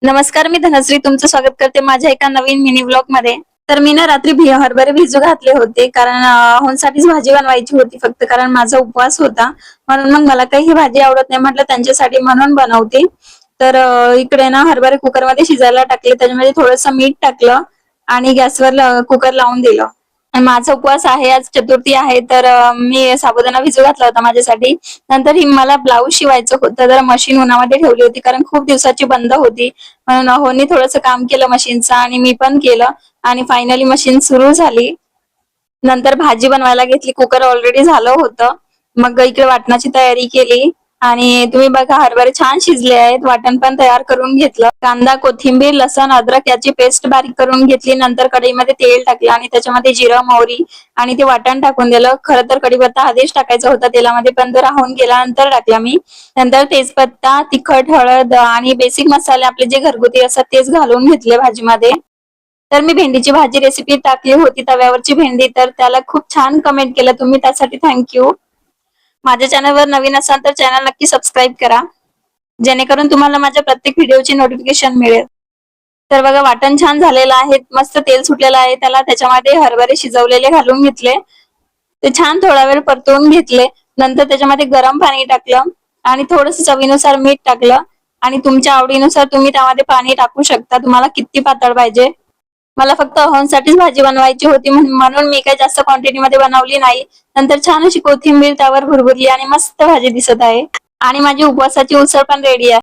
नमस्कार, मी धनश्री तुमचं स्वागत करते माझ्या एका नवीन मिनी ब्लॉग मध्ये. तर मी ना रात्री हरभरे भिजू घातले होते कारण होनसाठीच भाजी बनवायची होती फक्त, कारण माझा उपवास होता. म्हणून मग मला काही ही भाजी आवडत नाही, म्हटलं त्यांच्यासाठी म्हणून बनवते. तर इकडे ना हरभरे कुकर मध्ये शिजायला टाकले, त्याच्यामध्ये थोडंसं मीठ टाकलं आणि गॅसवर कुकर लावून दिलं. आणि माझा उपवास आहे, आज चतुर्थी आहे, तर मी साबुदाणा भिजू घातला होता माझ्यासाठी. नंतर ही मला ब्लाऊज शिवायचं होतं, तर मशीन उन्हामध्ये ठेवली होती कारण खूप दिवसाची बंद होती. म्हणून होनी थोडंसं काम केलं मशीनचं आणि मी पण केलं आणि फायनली मशीन सुरू झाली. नंतर भाजी बनवायला घेतली, कुकर ऑलरेडी झालं होतं. मग इकडे वाटणाची तयारी केली आणि तुम्ही बघा हरभरे छान शिजले आहेत. वाटण पण तयार करून घेतलं. कांदा, कोथिंबीर, लसण, अद्रक याची पेस्ट बारीक करून घेतली. नंतर कढईमध्ये तेल टाकलं आणि त्याच्यामध्ये जिरं, मोहरी आणि ते वाटण टाकून दिलं. खरं तर कढीपत्ता आधीच टाकायचा होता तेलामध्ये, पण तो राहून गेला, नंतर टाकला मी. नंतर तेजपत्ता, तिखट, हळद आणि बेसिक मसाले आपले जे घरगुती असतात तेच घालून घेतले भाजीमध्ये. तर मी भेंडीची भाजी रेसिपी टाकली होती, तव्यावरची भेंडी, तर त्याला खूप छान कमेंट केलं तुम्ही, त्यासाठी थँक्यू. माझ्या चॅनलवर नवीन असाल तर चॅनल नक्की सबस्क्राईब करा, जेणेकरून तुम्हाला माझ्या प्रत्येक व्हिडिओची नोटिफिकेशन मिळेल. तर बघा वाटण छान झालेलं आहे, मस्त तेल सुटलेलं आहे त्याला. त्याच्यामध्ये हरभरे शिजवलेले घालून घेतले, ते छान थोडा वेळ परतवून घेतले. नंतर त्याच्यामध्ये गरम पाणी टाकलं आणि थोडंसं चवीनुसार मीठ टाकलं आणि तुमच्या आवडीनुसार तुम्ही त्यामध्ये पाणी टाकू शकता, तुम्हाला किती पातळ पाहिजे. मला फक्त अहोंसाठीच भाजी बनवायची होती म्हणून मी काही जास्त क्वांटिटीमध्ये बनवली नाही. नंतर छान अशी कोथिंबीर त्यावर भुरभुरली आणि मस्त भाजी दिसत आहे आणि माझी उपवासाची उसळ पण रेडी आहे.